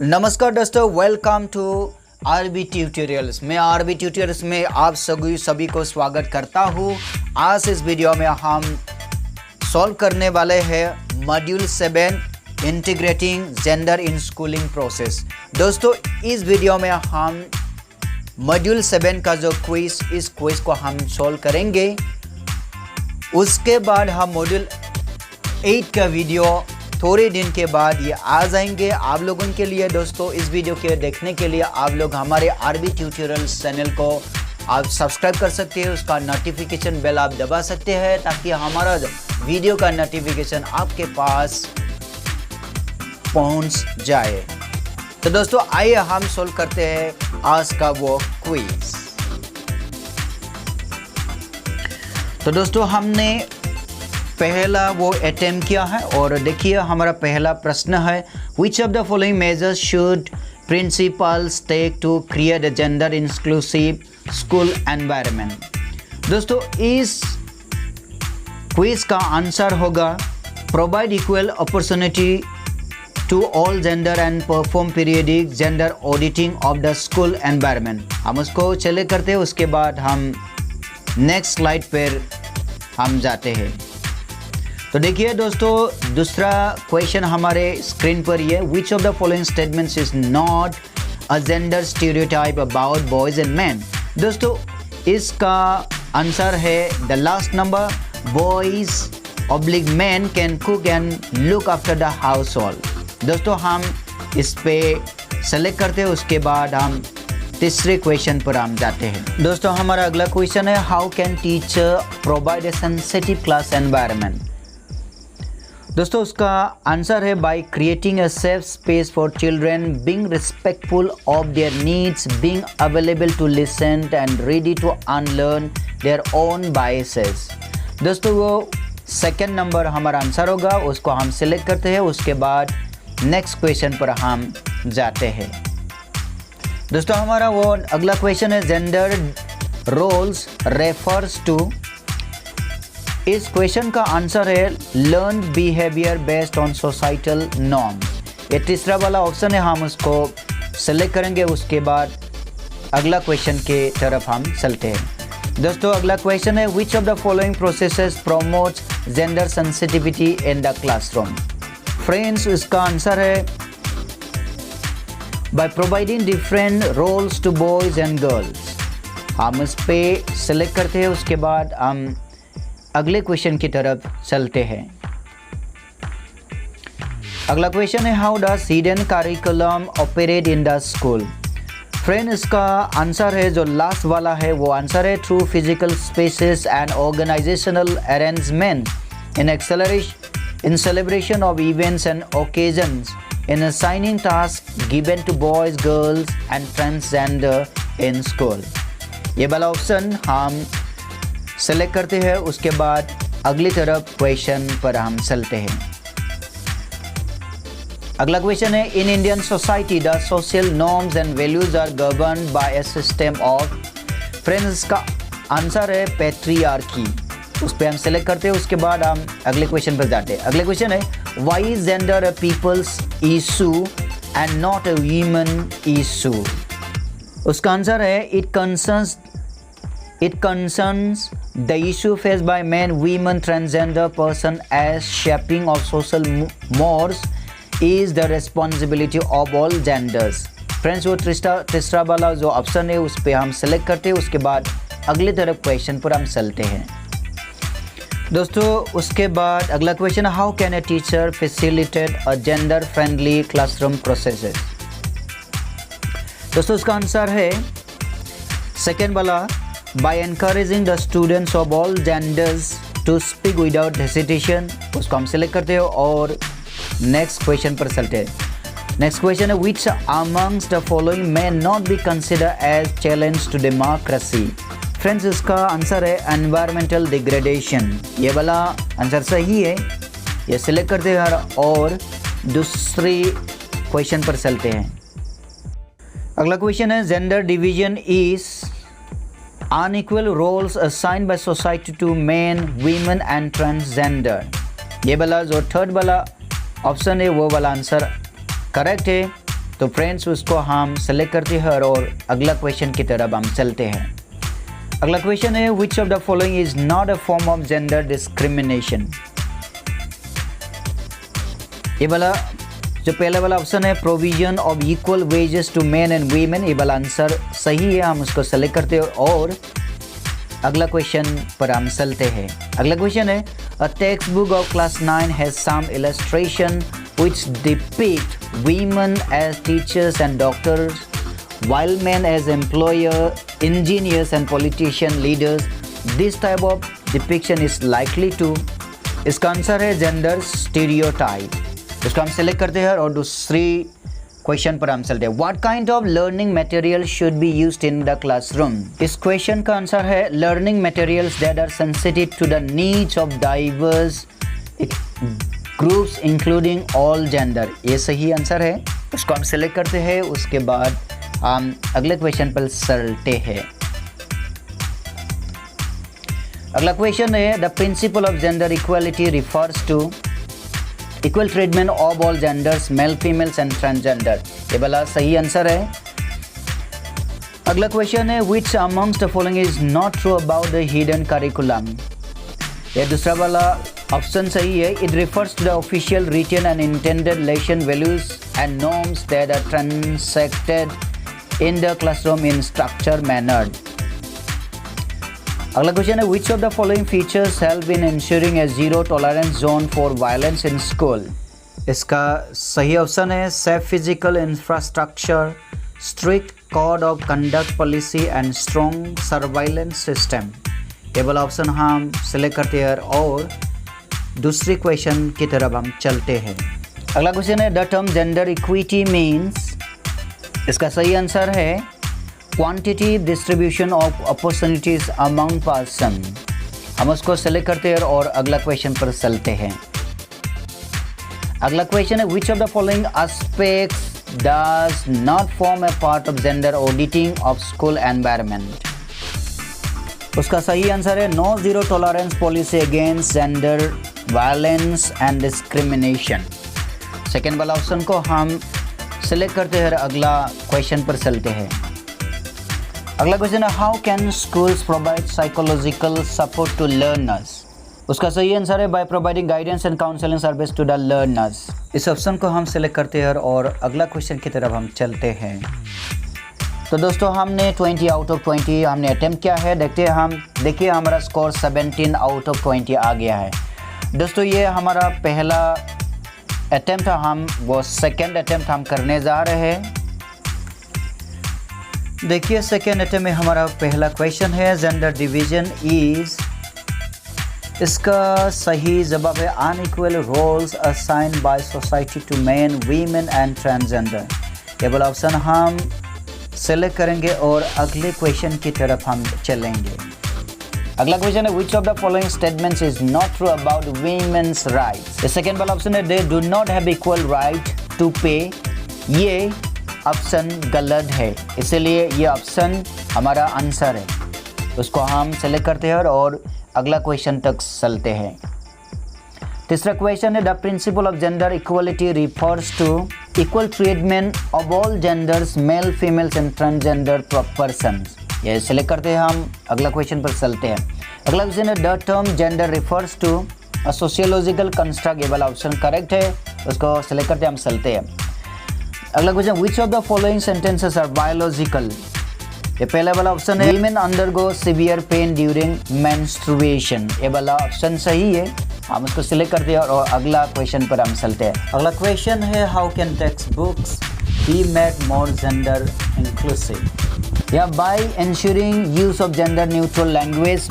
नमस्कार दोस्तों, welcome to RB tutorials. मैं आरबी ट्यूटोरियल्स में आप सभी को स्वागत करता हूँ। आज इस वीडियो में हम सॉल्व करने वाले हैं module 7 integrating gender in schooling process. दोस्तों, इस वीडियो में हम मॉड्यूल 7 का जो इस क्विज को हम सॉल्व करेंगे। उसके बाद हम मॉड्यूल 8 का वीडियो थोड़े दिन के बाद ये आ जाएंगे आप लोगों के लिए। दोस्तों, इस वीडियो के देखने के लिए आप लोग हमारे आरबी ट्यूटोरियल्स चैनल को आप सब्सक्राइब कर सकते हैं। उसका नोटिफिकेशन बेल आप दबा सकते हैं ताकि हमारा वीडियो का नोटिफिकेशन आपके पास पहुंच जाए। तो दोस्तों, आइए हम सोल्व करते हैं आज का वो क्विज। तो दोस्तों, हमने पहला वो अटेम्प्ट किया है और देखिए हमारा पहला प्रश्न है, which of the following measures should principals take to create a gender inclusive school environment. दोस्तों, इस क्विज का आंसर होगा provide equal opportunity to all gender and perform periodic gender auditing of the school environment. हम उसको चले करते हैं, उसके बाद हम नेक्स्ट स्लाइड पर हम जाते हैं। तो देखिए दोस्तों, दूसरा क्वेश्चन हमारे स्क्रीन पर ये, विच of the following statements is not a gender stereotype about boys and man. दोस्तों, इसका आंसर है the last number, boys oblique man can cook and look after the house hold. दोस्तों, हम इस पे सेलेक्ट करते हैं, उसके बाद हम तीसरे क्वेश्चन पर हम जाते हैं। दोस्तों, हमारा अगला क्वेश्चन है, how can teacher provide a sensitive class environment. दोस्तों, उसका आंसर है by creating a safe space for children, being respectful of their needs, being available to listen and ready to unlearn their own biases. दोस्तों, वो second number हमारा answer होगा, उसको हम select करते हैं, उसके बाद नेक्स्ट क्वेश्चन पर हम जाते हैं। दोस्तों, हमारा वो अगला क्वेश्चन है, जेंडर रोल्स रेफर्स टू। इस क्वेश्चन का आंसर है learn behaviour based on societal norms. ये तीसरा वाला ऑप्शन है, हम उसको सेलेक्ट करेंगे, उसके बाद अगला क्वेश्चन के तरफ हम चलते हैं। दोस्तों, अगला क्वेश्चन है, which of the following processes promotes gender sensitivity in the classroom. Friends, इसका आंसर है by providing different roles to boys and girls. हम इस पे सेलेक्ट करते हैं, उसके बाद हम अगले क्वेश्चन की तरफ चलते हैं। अगला क्वेश्चन है, how does hidden curriculum operate in the school. Friend, इसका आंसर है जो लास्ट वाला है, वो आंसर है through physical spaces and organisational arrangement in celebration of events and occasions, in assigning task given to boys girls and transgender in school. ये वाला option हम सेलेक्ट करते हैं, उसके बाद अगली तरफ क्वेश्चन पर हम चलते हैं। अगला क्वेश्चन है, in Indian society the social norms and values are governed by a system of. Friends, का आंसर है पैट्रियार्की। उस पर हम सेलेक्ट करते हैं, उसके बाद हम अगले क्वेश्चन पर जाते हैं। अगले क्वेश्चन है, why is gender a people's issue and not a women issue. उसका आंसर है It concerns the issue faced by men, women, transgender person as shaping of social mores is the responsibility of all genders. Friends, वो तीसरा वाला जो option है उस पर हम सेलेक्ट करते हैं, उसके बाद अगले तरफ क्वेश्चन पर हम चलते हैं। दोस्तों, उसके बाद अगला क्वेश्चन है, how can a teacher facilitate a gender friendly classroom processes. दोस्तों, उसका आंसर है सेकेंड वाला, by encouraging the students of all genders to speak without hesitation। उसको हम सिलेक्ट करते हैं और नेक्स्ट क्वेश्चन पर चलते हैं। नेक्स्ट क्वेश्चन है, which amongst the following may not be considered as challenge to democracy। Friends, इसका आंसर है environmental degradation। ये वाला आंसर सही है, ये सिलेक्ट करते हैं और दूसरी क्वेश्चन पर चलते हैं। अगला क्वेश्चन है, gender division is unequal roles assigned by society to men, women and transgender। ये वाला जो थर्ड वाला ऑप्शन है वो वाला आंसर करेक्ट है। तो फ्रेंड्स उसको हम सेलेक्ट करते हैं और अगला क्वेश्चन की तरफ हम चलते हैं। अगला क्वेश्चन है which of the following is not a form of gender discrimination. ये वाला जो पहला वाला ऑप्शन है provision of equal wages to men and women, ये वाला आंसर सही है, हम उसको सेलेक्ट करते हैं और अगला क्वेश्चन पर हम चलते हैं। अगला क्वेश्चन है a text book of class 9 has some illustration which depict women as teachers and doctors while men as employer, engineers and politician leaders. This type of depiction is likely to, इसका answer है gender stereotype. इसको हम select करते हैं और दूसरी question पर हम चलते हैं। What kind of learning material should be used in the classroom? इस क्वेश्चन का आंसर है learning materials that are sensitive to the needs of diverse groups including all gender। ये सही आंसर है, उसको हम सेलेक्ट करते हैं। उसके बाद हम अगले क्वेश्चन पर चलते हैं। अगला क्वेश्चन है the principle of gender equality refers to equal treatment of all genders, male females and transgender. ये वाला सही आंसर है। अगला क्वेश्चन है which amongst the following is not true about the hidden curriculum. ये दूसरा वाला ऑप्शन सही है। It refers to the official written and intended lesson values and norms that are transacted in the classroom in structured manner. अगला question है which of the following features help in ensuring a zero tolerance zone for violence in school? इसका सही option है safe physical infrastructure, strict code of conduct policy and strong surveillance system। ये वाला option हम select करते हैं और दूसरी क्वेश्चन की तरफ हम चलते हैं। अगला क्वेश्चन है the term gender equity means. इसका सही आंसर है quantity distribution of opportunities among person. हम उसको सेलेक्ट करते हैं और अगला क्वेश्चन पर चलते हैं। अगला क्वेश्चन है which of the following aspects does not form a part of gender auditing of school environment. उसका सही आंसर है no zero tolerance policy against gender violence and discrimination. Second वाला ऑप्शन को हम सेलेक्ट करते हैं। अगला क्वेश्चन पर चलते हैं। अगला क्वेश्चन है how can schools provide psychological support to learners. उसका सही आंसर है by providing guidance and counselling service to the learners. इस ऑप्शन को हम सेलेक्ट करते हैं और अगला क्वेश्चन की तरफ हम चलते हैं। तो दोस्तों हमने 20 आउट ऑफ 20 हमने अटेम्प्ट किया है। देखिए हमारा स्कोर 17 आउट ऑफ 20 आ गया है। दोस्तों ये हमारा पहला अटेम्प्ट, हम वो सेकेंड अटेम्प्ट हम करने जा रहे हैं। देखिए सेकेंड अटेम्प्ट में हमारा पहला क्वेश्चन है जेंडर डिवीजन इज। इसका सही जवाब है unequal roles assigned by society to men women and transgender. ये वाला ऑप्शन हम सेलेक्ट करेंगे और अगले क्वेश्चन की तरफ हम चलेंगे। अगला क्वेश्चन है which of the following statements is not true about women's rights. Second वाला ऑप्शन है they do not have equal right to pay. ये ऑप्शन गलत है, इसलिए ये ऑप्शन हमारा आंसर है। उसको हम सेलेक्ट करते हैं और अगला क्वेश्चन तक चलते हैं। तीसरा क्वेश्चन है the principle of gender equality refers to equal treatment of all genders, male females and transgender persons. ये सिलेक्ट करते हैं हम। अगला क्वेश्चन पर चलते हैं। अगला क्वेश्चन है the term gender refers to a sociological construct. ये वाला ऑप्शन करेक्ट है, उसको सिलेक्ट करते हम चलते हैं। अगला question which of the following sentences are biological. ये पहला वाला ऑप्शन है women undergo severe pain during menstruation. ये वाला ऑप्शन सही है, हम उसको सिलेक्ट करते हैं और अगला क्वेश्चन पर हम चलते हैं। अगला क्वेश्चन है how can text books be made more gender inclusive. या bye ensuring use of gender neutral language,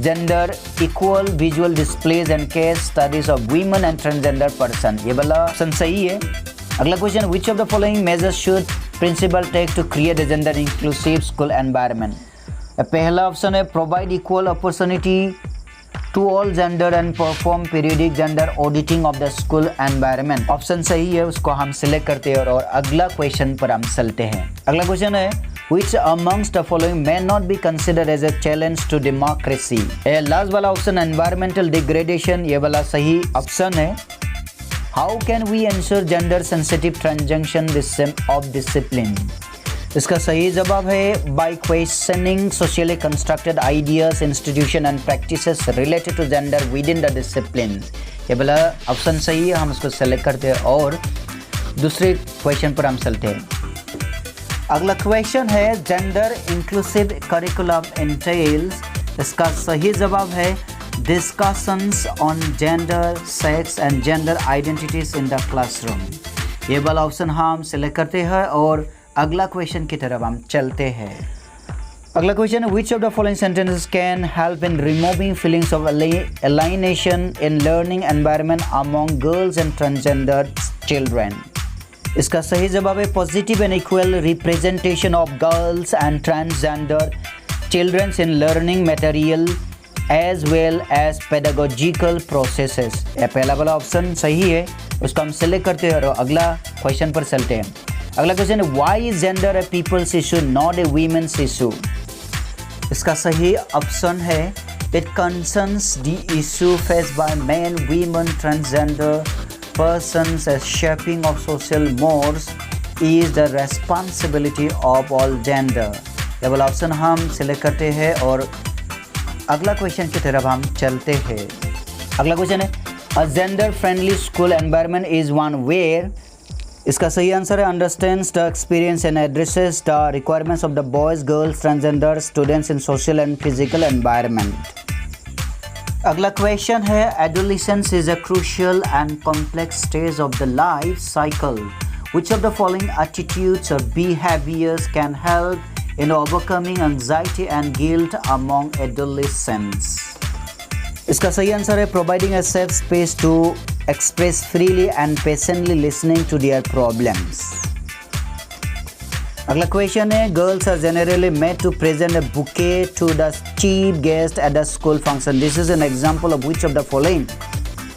gender equal visual displays and case studies of women and transgender person। ये वाला ऑप्शन सही है। अगला question which of the following measures should principal take to create a gender inclusive school environment। पहला option है provide equal opportunity to all gender and perform periodic gender auditing of the school environment। Option सही है, उसको हम select करते हैं और अगला क्वेश्चन पर हम चलते हैं। अगला क्वेश्चन है which amongst the following may not be considered as a challenge to democracy। Last वाला ऑप्शन environmental degradation, ये वाला सही ऑप्शन है। How can we ensure gender sensitive transaction of discipline? इसका सही जवाब है by questioning socially constructed ideas, institution and practices related to gender within the discipline. ये वाला ऑप्शन सही है, हम इसको सेलेक्ट करते हैं और दूसरे क्वेश्चन पर हम चलते हैं। अगला क्वेश्चन है जेंडर इंक्लूसिव करिकुलम इंटेल्स। इसका सही जवाब है discussions on gender, sex and gender identities in the classroom. ये वाला ऑप्शन हम सिलेक्ट करते हैं और अगला क्वेश्चन की तरफ हम चलते हैं। अगला क्वेश्चन है which of the following sentences can help in removing feelings of alienation in learning environment among girls and transgender children? इसका सही जवाब है positive and equal representation of girls and transgender children in learning material as well as pedagogical processes. यह पहला वाला option सही है, उसको हम सेलेक्ट करते हैं और अगला क्वेश्चन पर चलते हैं। अगला क्वेश्चन है why is gender a people's issue not a women's issue? इसका सही ऑप्शन है it concerns the issue faced by men, women, transgender persons as shaping of social mores is the responsibility of all gender। ये वाला option हम select करते हैं और अगला क्वेश्चन की तरफ हम चलते हैं। अगला क्वेश्चन है a gender friendly school environment is one where. इसका सही आंसर है understands the experience and addresses the requirements of the boys, girls, transgender students in social and physical environment. अगला क्वेश्चन है adolescence is a crucial and complex stage of the life cycle. Which of the following attitudes और behaviours can help in overcoming anxiety and guilt among adolescents? इसका सही answer है providing a safe space to express freely and patiently listening to their problems. अगला question है girls are generally made to present a bouquet to the chief guest at the school function. This is an example of which of the following?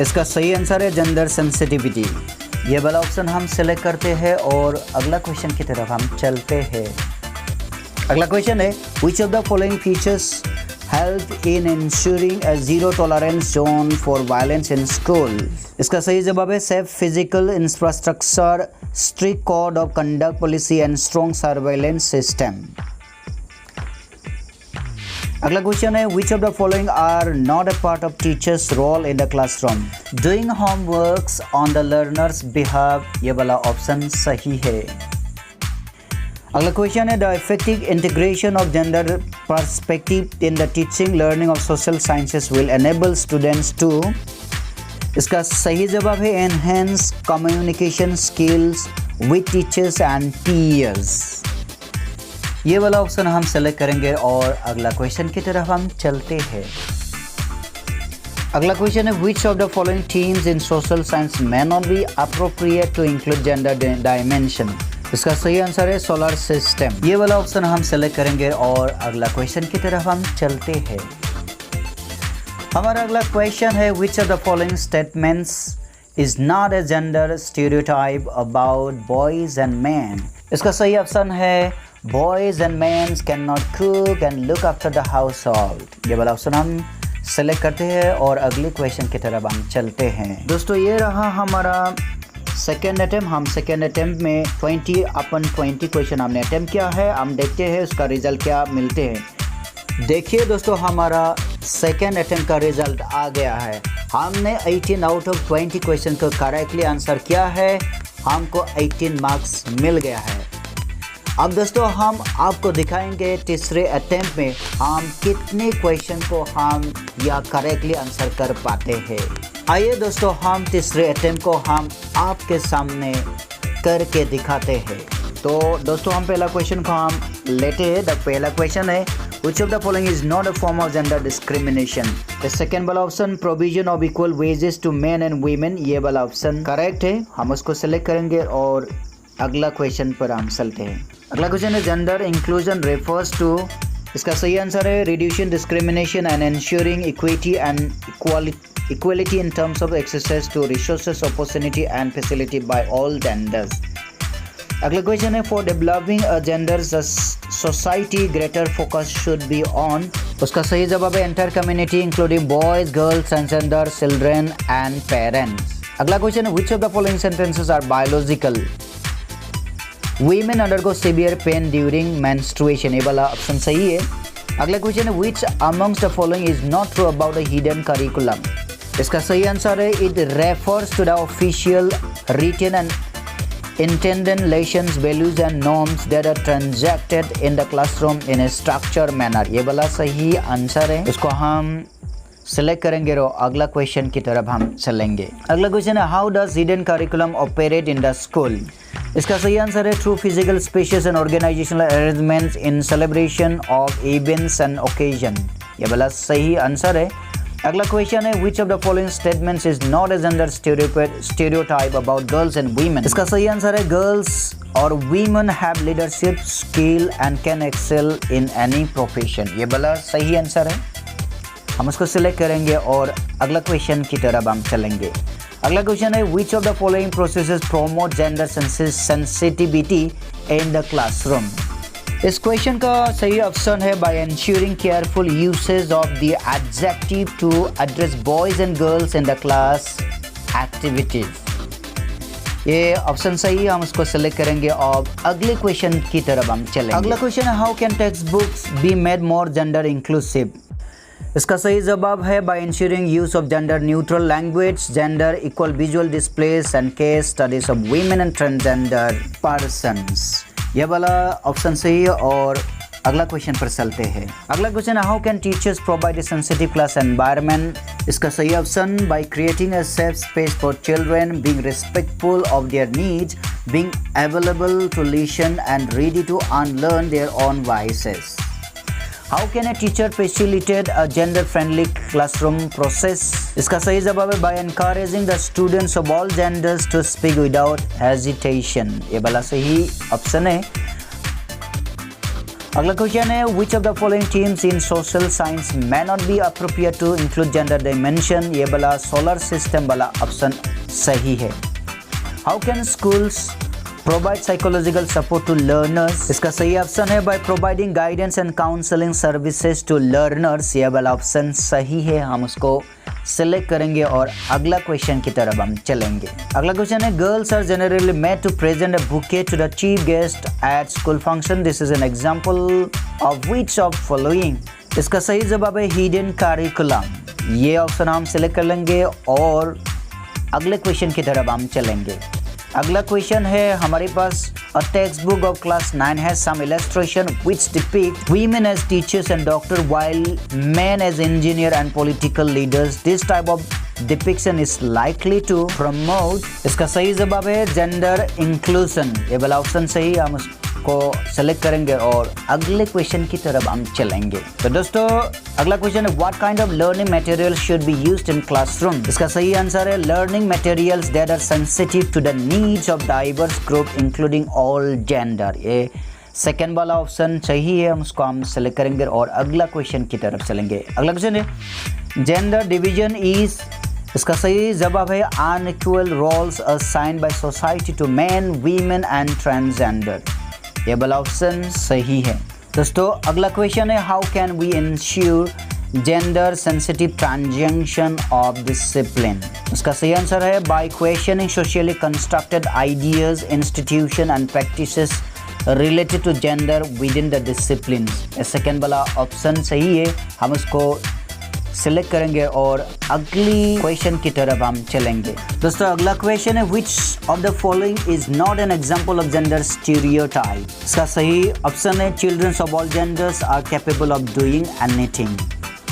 इसका सही answer है gender sensitivity. ये वाला option हम select करते हैं और अगला क्वेश्चन की तरफ हम चलते हैं। अगला क्वेश्चन है which of the following features help in ensuring a zero tolerance zone for violence in school? इसका सही जवाब है safe physical infrastructure, strict code of conduct policy and strong surveillance system. अगला क्वेश्चन है which of the following are not a part of teachers' role in the classroom? Doing homeworks on the learners behalf. ये वाला option सही है। अगला question है the effective integration of gender perspective in the teaching learning of social sciences will enable students to. इसका सही जवाब है enhance communication skills with teachers and peers. ये वाला ऑप्शन हम सेलेक्ट करेंगे और अगला क्वेश्चन की तरफ हम चलते हैं। अगला क्वेश्चन है which of the following themes in social science may not be appropriate to include gender dimension? इसका सही आंसर है सोलर सिस्टम। ये वाला ऑप्शन हम सेलेक्ट करेंगे और अगला क्वेश्चन की तरफ हम चलते हैं। हमारा अगला क्वेश्चन है which of the following statements is not a gender stereotype about boys and man? इसका सही ऑप्शन है boys and man can not cook and look after the house hold. ये वाला ऑप्शन हम सेलेक्ट करते हैं और अगले क्वेश्चन की तरफ हम चलते हैं। दोस्तों ये रहा हमारा सेकेंड अटेम्प्ट। हम सेकेंड अटेम्प्ट में 20/20 क्वेश्चन हमने अटेम्प्ट किया है। हम देखते हैं उसका रिजल्ट क्या मिलते हैं। देखिए दोस्तों हमारा सेकेंड अटेम्प्ट का रिजल्ट आ गया है। हमने 18 आउट ऑफ 20 क्वेश्चन को करेक्टली आंसर किया है, हमको 18 मार्क्स मिल गया है। अब दोस्तों हम आपको दिखाएंगे तीसरे अटेम्प्ट में हम कितने क्वेश्चन को हम या करेक्टली आंसर कर पाते हैं। आइए दोस्तों हम तीसरे अटेम्प्ट को हम आपके सामने करके दिखाते हैं। तो दोस्तों हम पहला क्वेश्चन को हम लेते हैं। द पहला क्वेश्चन है which of the following is not a form of gender discrimination? The second वाला option provision of equal wages to men and women, ये वाला ऑप्शन करेक्ट है, हम उसको सेलेक्ट करेंगे और अगला क्वेश्चन पर हम चलते हैं। अगला क्वेश्चन है जेंडर इंक्लूजन रेफर्स टू। इसका सही आंसर है reducing discrimination and ensuring equity and equality in terms of access to resources, opportunity and facility by all genders. अगला क्वेश्चन है for developing a gender society greater focus should be on. उसका सही जवाब है entire community including boys, girls, transgender, children and parents. अगला question है which of the following sentences are biological? Women undergo severe pain during menstruation, ये वाला option सही है। अगला क्वेश्चन है which amongst the following is not true about the hidden curriculum? इसका सही आंसर है it refers to the official written and intended lessons, values and norms that are transacted in the classroom in a structured manner, ये वाला सही answer है। इसको हम select करेंगे और अगला क्वेश्चन की तरफ हम चलेंगे। अगला क्वेश्चन है how does hidden curriculum operate in the school? इसका सही आंसर है through physical spaces and organisational arrangements in celebration of events and occasion, ये वाला सही आंसर है। अगला क्वेश्चन है which of the following statements is not a gender stereotype about girls and women? इसका सही आंसर है गर्ल्स और women have leadership skill and can excel in any profession, ये वाला सही आंसर है। हम उसको सिलेक्ट करेंगे और अगला क्वेश्चन की तरफ हम चलेंगे। अगला क्वेश्चन है which of the following processes promote gender sensitivity in the classroom? इस क्वेश्चन का सही ऑप्शन है by ensuring careful usage of the adjective to address boys and girls in the class activities, ये ऑप्शन सही है। हम उसको सिलेक्ट करेंगे और अगले क्वेश्चन की तरफ हम चलेंगे। अगला क्वेश्चन है how can text books be made more gender inclusive? इसका सही जवाब है by ensuring use of gender neutral language, gender equal visual displays and case studies of women and transgender persons, यह वाला ऑप्शन सही है। और अगला क्वेश्चन पर चलते हैं। अगला क्वेश्चन है how can teachers provide a sensitive class environment? इसका सही option by creating a safe space for children, being respectful of their needs, being available to listen and ready to unlearn their own voices. How can a teacher facilitate a gender-friendly classroom process? इसका सही जवाब है by encouraging the students of all genders to speak without hesitation, ये वाला सही option है। अगला question है which of the following themes in social science may not be appropriate to include gender dimension, ये वाला सोलर सिस्टम वाला option सही है। How can schools provide psychological support to learners? इसका सही ऑप्शन है by providing guidance and counseling services to learners, ये वाला ऑप्शन सही है। हम उसको सिलेक्ट करेंगे और अगला क्वेश्चन की तरफ हम चलेंगे। अगला क्वेश्चन है girls are generally made to present a bouquet to the chief guest at school function, this is an example of which of following? इसका सही जवाब है हिडन करिकुलम, ये ऑप्शन हम सिलेक्ट कर लेंगे और अगले क्वेश्चन की तरफ हम चलेंगे। अगला क्वेश्चन है हमारे पास a textbook of class 9 has some illustration which depict women as teachers and doctor while men as engineer and political leaders. This type of depiction is likely to promote, इसका सही जवाब है जेंडर इंक्लूजन, ये वाला option सही। हम उसको select करेंगे और अगले क्वेश्चन की तरफ हम चलेंगे। तो दोस्तों अगला क्वेश्चन है what kind of learning material should be used in classroom? इसका सही आंसर है learning materials that are sensitive to the needs of diverse group including all gender, ये सेकेंड वाला ऑप्शन सही है। हम उसको हम सेलेक्ट करेंगे और अगला क्वेश्चन की तरफ चलेंगे। अगला क्वेश्चन है जेंडर डिवीजन इज, इसका सही जवाब है unequal roles assigned by society to men, women and transgender, ये वाला ऑप्शन सही है। दोस्तों अगला क्वेश्चन है how can we ensure gender sensitive transaction of discipline? उसका सही आंसर है by questioning socially constructed ideas, institution and practices related to gender within the discipline, second वाला ऑप्शन सही है। हम उसको सिलेक्ट करेंगे और अगली क्वेश्चन की तरफ हम चलेंगे। दोस्तों अगला क्वेश्चन है which of the following is not an example of gender stereotype? इसका सही ऑप्शन है childrens of all genders are capable of doing anything,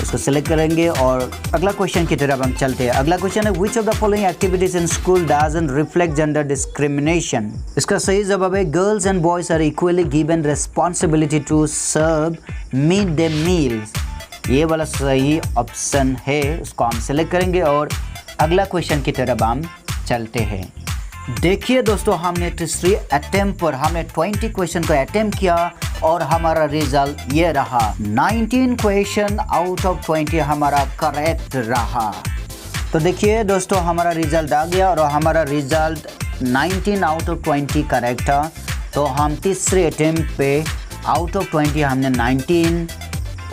इसको सिलेक्ट करेंगे और अगला क्वेश्चन की तरफ हम चलते हैं। अगला क्वेश्चन है which of the following activities in school doesn't reflect gender discrimination? इसका सही जवाब है girls and boys are equally given responsibility to serve mid day meals, ये वाला सही ऑप्शन है। उसको हम सिलेक्ट करेंगे और अगला क्वेश्चन की तरफ हम चलते हैं। देखिए दोस्तों हमने तीसरी अटेम्प्ट पर हमने 20 क्वेश्चन को अटेम्प्ट किया और हमारा रिजल्ट ये रहा 19 क्वेश्चन आउट ऑफ 20 हमारा करेक्ट रहा। तो देखिए दोस्तों हमारा रिजल्ट आ गया और हमारा रिजल्ट 19 आउट ऑफ 20 करेक्ट था। तो हम तीसरे अटेम्प्ट पे आउट ऑफ 20 हमने 19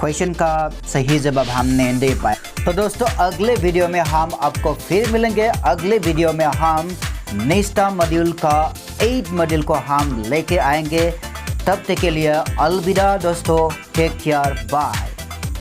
क्वेश्चन का सही जवाब हमने दे पाया। तो दोस्तों अगले वीडियो में हम आपको फिर मिलेंगे। अगले वीडियो में हम नेक्स्ट मॉड्यूल का 8 मॉड्यूल को हम लेके आएंगे। तब तक के लिए अलविदा दोस्तों, टेक केयर, बाय।